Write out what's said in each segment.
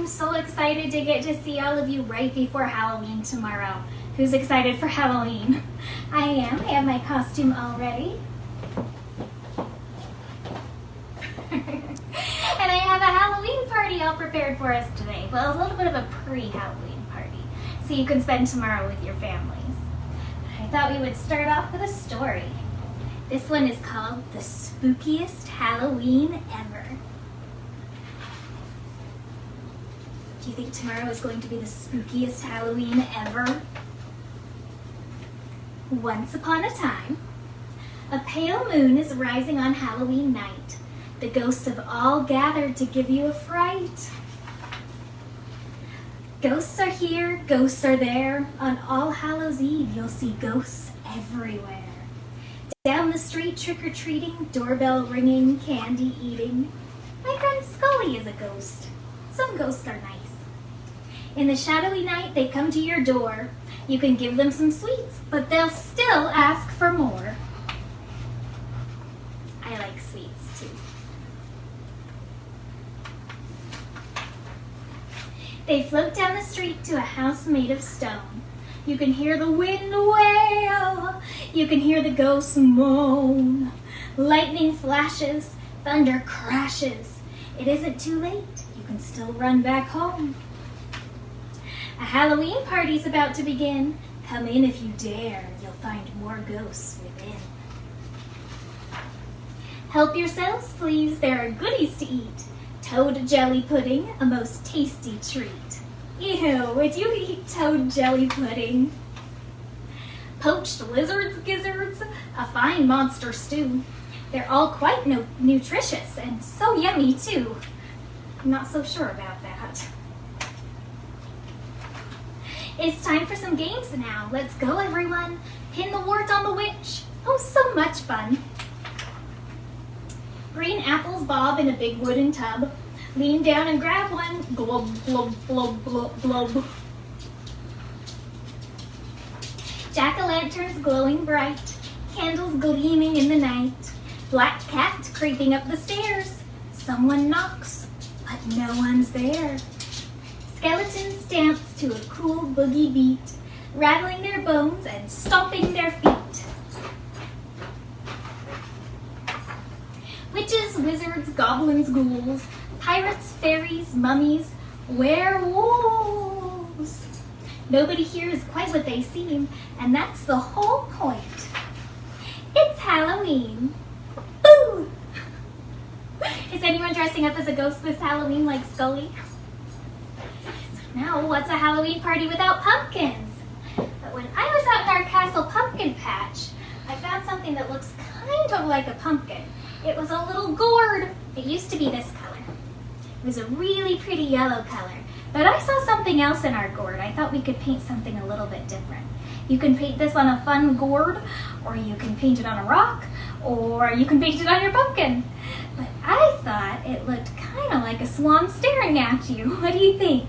I'm so excited to get to see all of you right before Halloween tomorrow. Who's excited for Halloween? I am. I have my costume all ready. And I have a Halloween party all prepared for us today. Well, a little bit of a pre-Halloween party, so you can spend tomorrow with your families. I thought we would start off with a story. This one is called The Spookiest Halloween Ever. Do you think tomorrow is going to be the spookiest Halloween ever? Once upon a time, a pale moon is rising on Halloween night. The ghosts have all gathered to give you a fright. Ghosts are here, ghosts are there. On All Hallows Eve, you'll see ghosts everywhere. Down the street, trick-or-treating, doorbell ringing, candy eating. My friend Scully is a ghost. Some ghosts are nice. In the shadowy night, they come to your door. You can give them some sweets, but they'll still ask for more. I like sweets too. They float down the street to a house made of stone. You can hear the wind wail. You can hear the ghosts moan. Lightning flashes, thunder crashes. It isn't too late. You can still run back home. A Halloween party's about to begin. Come in if you dare. You'll find more ghosts within. Help yourselves, please. There are goodies to eat. Toad jelly pudding, a most tasty treat. Ew, would you eat toad jelly pudding? Poached lizards gizzards, a fine monster stew. They're all quite nutritious and so yummy too. I'm not so sure about that. It's time for some games now. Let's go, everyone. Pin the wart on the witch. Oh, so much fun. Green apples bob in a big wooden tub. Lean down and grab one. Glub, glub, glub, glub, glub. Jack-o'-lanterns glowing bright. Candles gleaming in the night. Black cat creeping up the stairs. Someone knocks, but no one's there. Skeletons dance to a cool boogie beat, rattling their bones and stomping their feet. Witches, wizards, goblins, ghouls, pirates, fairies, mummies, werewolves. Nobody here is quite what they seem, and that's the whole point. It's Halloween. Boo! Is anyone dressing up as a ghost this Halloween like Scully? Now, what's a Halloween party without pumpkins? But when I was out in our castle pumpkin patch, I found something that looks kind of like a pumpkin. It was a little gourd. It used to be this color. It was a really pretty yellow color. But I saw something else in our gourd. I thought we could paint something a little bit different. You can paint this on a fun gourd, or you can paint it on a rock, or you can paint it on your pumpkin. But I thought it looked kind of like a swan staring at you. What do you think?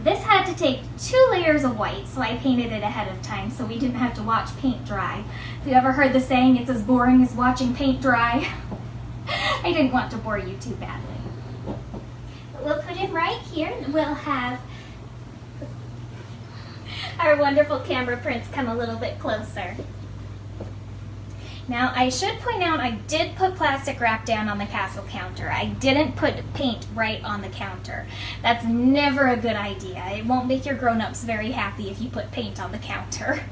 This had to take 2 layers of white, so I painted it ahead of time so we didn't have to watch paint dry. Have you ever heard the saying, it's as boring as watching paint dry? I didn't want to bore you too badly. But we'll put him right here, and we'll have our wonderful camera prints come a little bit closer. Now, I should point out I did put plastic wrap down on the castle counter. I didn't put paint right on the counter. That's never a good idea. It won't make your grown-ups very happy if you put paint on the counter.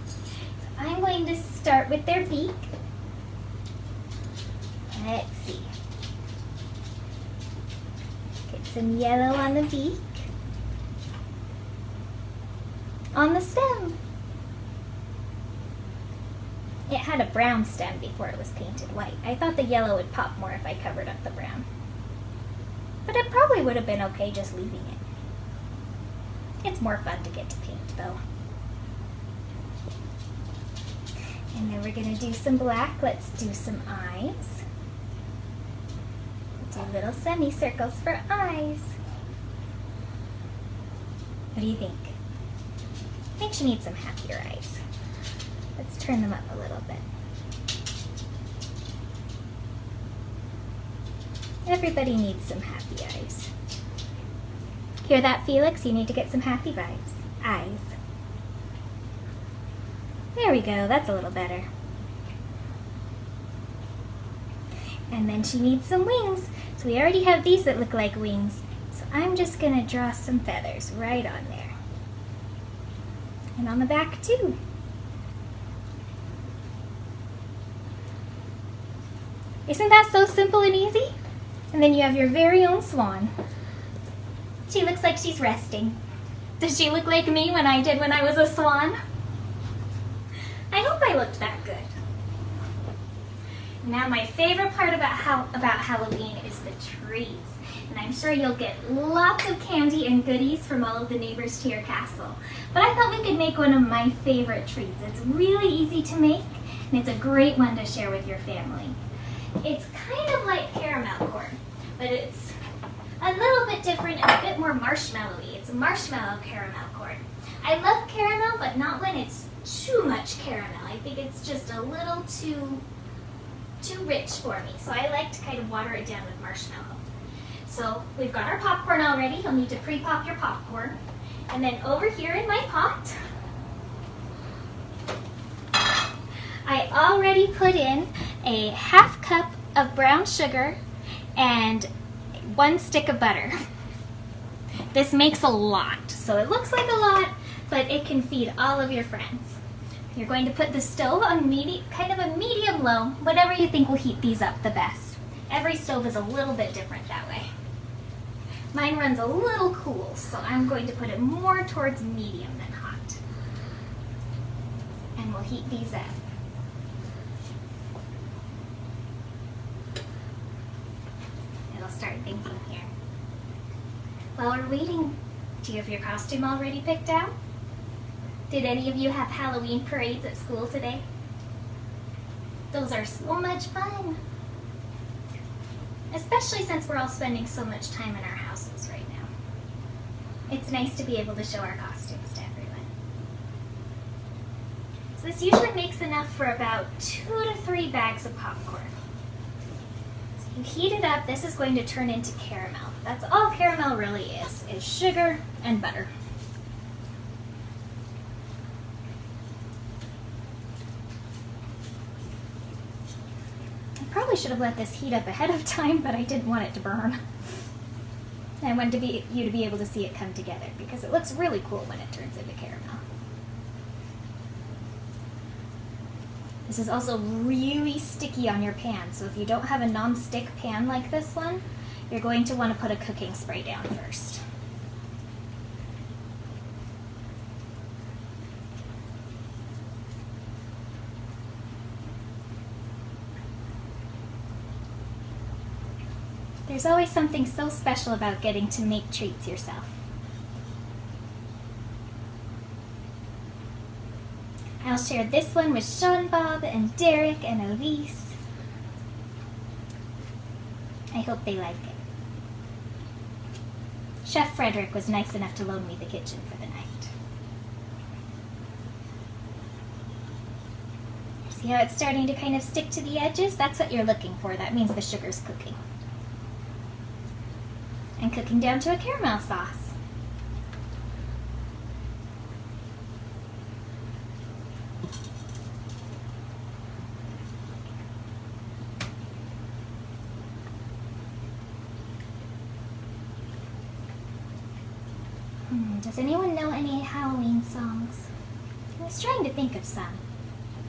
So I'm going to start with their beak. Let's see. Get some yellow on the beak. On the stem. It had a brown stem before it was painted white. I thought the yellow would pop more if I covered up the brown. But it probably would have been okay just leaving it. It's more fun to get to paint though. And then we're going to do some black. Let's do some eyes. Do little semicircles for eyes. What do you think? I think she needs some happier eyes. Let's turn them up a little bit. Everybody needs some happy eyes. Hear that, Felix? You need to get some happy vibes. Eyes. There we go, that's a little better. And then she needs some wings. So we already have these that look like wings. So I'm just gonna draw some feathers right on there. And on the back too. Isn't that so simple and easy? And then you have your very own swan. She looks like she's resting. Does she look like me when I was a swan? I hope I looked that good. Now my favorite part about Halloween is the trees. And I'm sure you'll get lots of candy and goodies from all of the neighbors to your castle. But I thought we could make one of my favorite trees. It's really easy to make, and it's a great one to share with your family. It's kind of like caramel corn, but it's a little bit different and a bit more marshmallowy. It's a marshmallow caramel corn. I love caramel, but not when it's too much caramel. I think it's just a little too rich for me. So I like to kind of water it down with marshmallow. So we've got our popcorn already. You'll need to pre-pop your popcorn. And then over here in my pot, I already put in a half cup of brown sugar and 1 stick of butter. This makes a lot, so it looks like a lot, but it can feed all of your friends. You're going to put the stove on kind of a medium low, whatever you think will heat these up the best. Every stove is a little bit different that way. Mine runs a little cool, so I'm going to put it more towards medium than hot. And we'll heat these up. It'll start thinking here. While we're waiting, do you have your costume already picked out? Did any of you have Halloween parades at school today? Those are so much fun. Especially since we're all spending so much time in our houses right now. It's nice to be able to show our costumes to everyone. So this usually makes enough for about 2 to 3 bags of popcorn. So you heat it up, this is going to turn into caramel. That's all caramel really is sugar and butter. Probably should have let this heat up ahead of time, but I didn't want it to burn. I wanted you to be able to see it come together because it looks really cool when it turns into caramel. This is also really sticky on your pan, so if you don't have a non-stick pan like this one, you're going to want to put a cooking spray down first. There's always something so special about getting to make treats yourself. I'll share this one with JeanBob and Derek and Alise. I hope they like it. Chef Frederick was nice enough to loan me the kitchen for the night. See how it's starting to kind of stick to the edges? That's what you're looking for. That means the sugar's cooking. And cooking down to a caramel sauce. Does anyone know any Halloween songs? I was trying to think of some.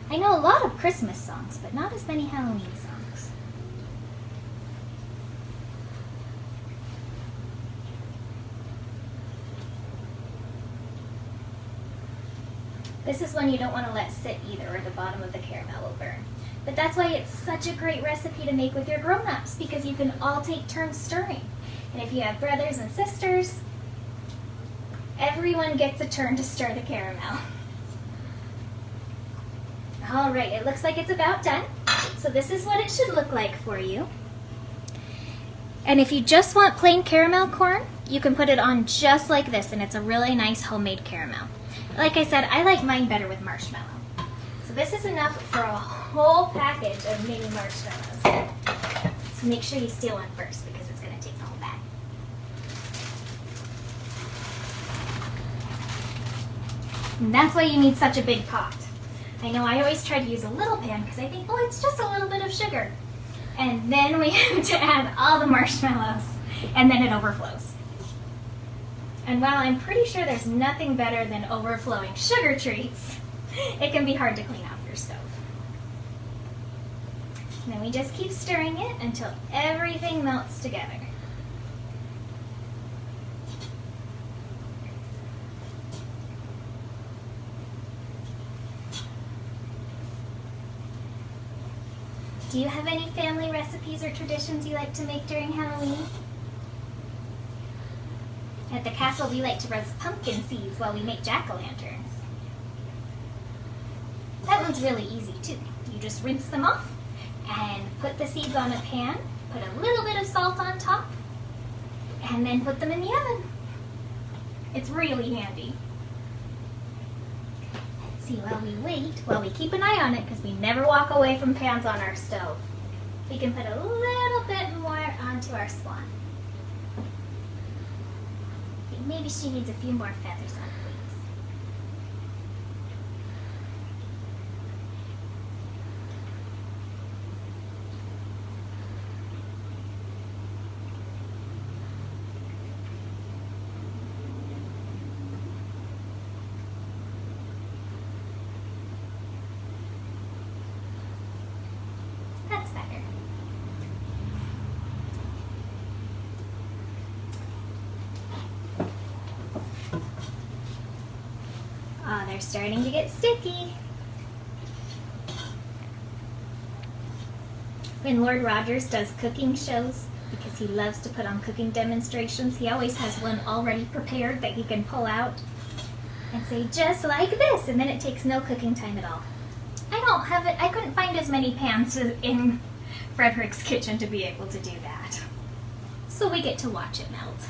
I know a lot of Christmas songs, but not as many Halloween songs. This is one you don't want to let sit either, or the bottom of the caramel will burn. But that's why it's such a great recipe to make with your grown-ups, because you can all take turns stirring. And if you have brothers and sisters, everyone gets a turn to stir the caramel. All right, it looks like it's about done. So this is what it should look like for you. And if you just want plain caramel corn, you can put it on just like this, and it's a really nice homemade caramel. Like I said, I like mine better with marshmallow. So this is enough for a whole package of mini marshmallows. So make sure you steal one first because it's going to take the whole bag. And that's why you need such a big pot. I know I always try to use a little pan because I think, oh, it's just a little bit of sugar. And then we have to add all the marshmallows, and then it overflows. And while I'm pretty sure there's nothing better than overflowing sugar treats, it can be hard to clean off your stove. And then we just keep stirring it until everything melts together. Do you have any family recipes or traditions you like to make during Halloween? At the castle, we like to roast pumpkin seeds while we make jack-o'-lanterns. That one's really easy too. You just rinse them off and put the seeds on a pan, put a little bit of salt on top, and then put them in the oven. It's really handy. Let's see, while we keep an eye on it, because we never walk away from pans on our stove, we can put a little bit more onto our swan. Maybe she needs a few more feathers on her wings. That's better. Oh, they're starting to get sticky. When Lord Rogers does cooking shows, because he loves to put on cooking demonstrations, he always has one already prepared that he can pull out and say, just like this, and then it takes no cooking time at all. I don't have it. I couldn't find as many pans in Frederick's kitchen to be able to do that. So we get to watch it melt.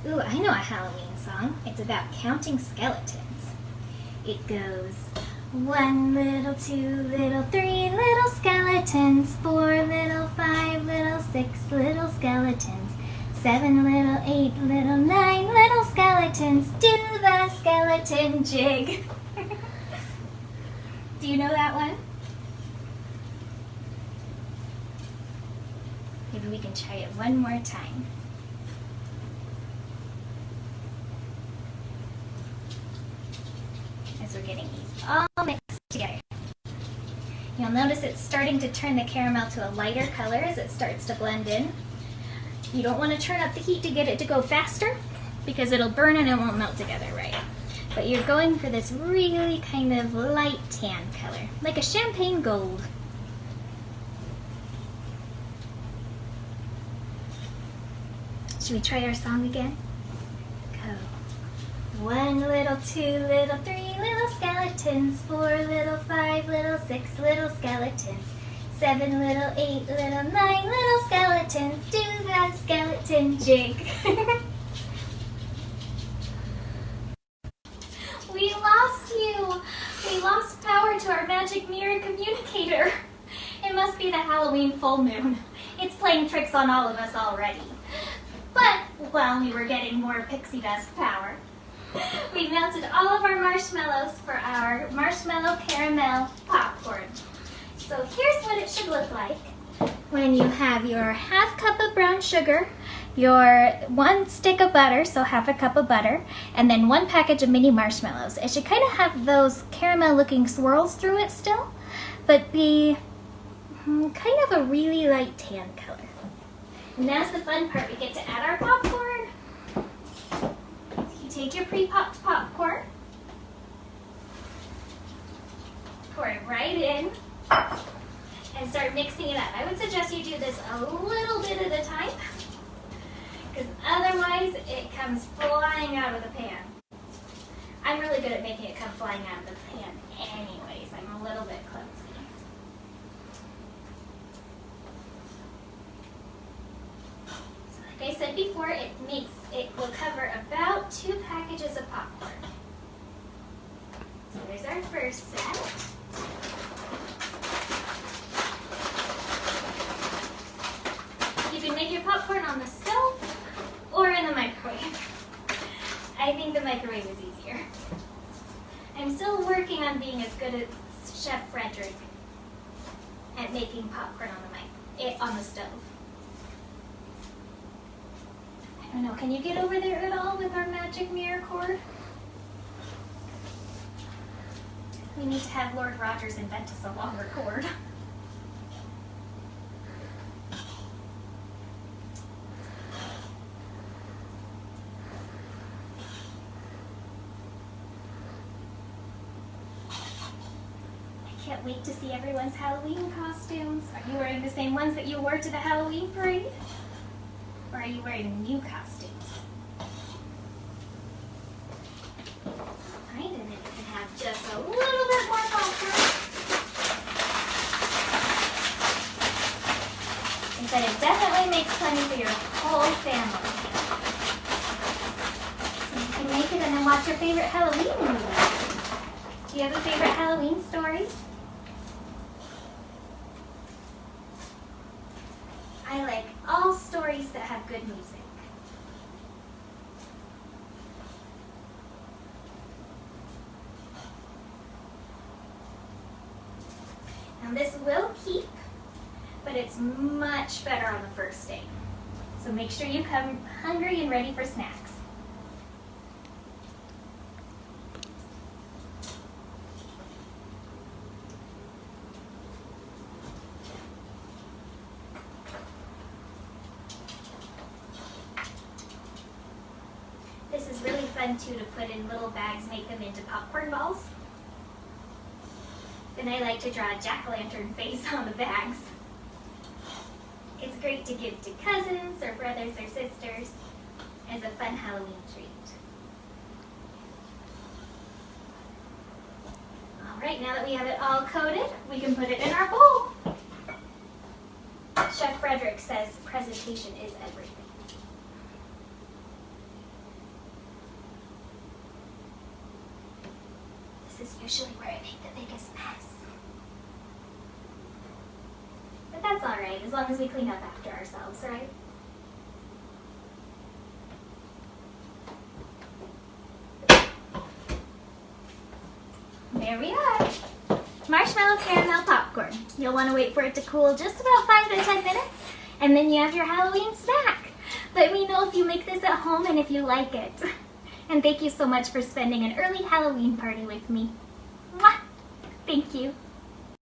Ooh, I know a Halloween song. It's about counting skeletons. It goes, 1 little, 2 little, 3 little skeletons, 4 little, 5 little, 6 little skeletons, 7 little, 8 little, 9 little skeletons, do the skeleton jig. Do you know that one? Maybe we can try it one more time. As we're getting these all mixed together. You'll notice it's starting to turn the caramel to a lighter color as it starts to blend in. You don't want to turn up the heat to get it to go faster because it'll burn and it won't melt together right. But you're going for this really kind of light tan color, like a champagne gold. Should we try our song again? Go. 1 little, 2 little, 3 little skeletons, 4 little, 5 little, 6 little skeletons, 7 little, 8 little, 9 little skeletons, do the skeleton jig. We lost you! We lost power to our magic mirror communicator. It must be the Halloween full moon. It's playing tricks on all of us already. But while we were getting more pixie dust power, we melted all of our marshmallows for our marshmallow caramel popcorn. So here's what it should look like when you have your half cup of brown sugar, your 1 stick of butter, so half a cup of butter, and then 1 package of mini marshmallows. It should kind of have those caramel looking swirls through it still, but be kind of a really light tan color. And now's the fun part. We get to add our popcorn. You take your pre-popped popcorn, pour it right in, and start mixing it up. I would suggest you do this a little bit at a time, because otherwise it comes flying out of the pan. I'm really good at making it come flying out of the pan anyways. I'm a little bit clumsy. So like I said before, it will cover about 2 packages of popcorn. So there's our first set. You can make your popcorn on the stove, I think the microwave is easier. I'm still working on being as good as Chef Frederick at making popcorn on the stove. I don't know, can you get over there at all with our magic mirror cord? We need to have Lord Rogers invent us a longer cord. I can't wait to see everyone's Halloween costumes. Are you wearing the same ones that you wore to the Halloween parade? Or are you wearing new costumes? Alright, and then you can have just a little bit more popcorn. And then it definitely makes plenty for your whole family. So you can make it and then watch your favorite Halloween movie. Do you have a favorite Halloween story? I like all stories that have good music. Now this will keep, but it's much better on the first day. So make sure you come hungry and ready for snacks. This is really fun too, to put in little bags, make them into popcorn balls. Then I like to draw a jack-o'-lantern face on the bags. It's great to give to cousins or brothers or sisters as a fun Halloween treat. All right, now that we have it all coated, we can put it in our bowl. Chef Frederick says presentation is everything. This is usually where I make the biggest mess. But that's alright, as long as we clean up after ourselves, right? There we are. Marshmallow caramel popcorn. You'll want to wait for it to cool just about 5 to 10 minutes, and then you have your Halloween snack. Let me know if you make this at home and if you like it. And thank you so much for spending an early Halloween party with me. Mwah! Thank you.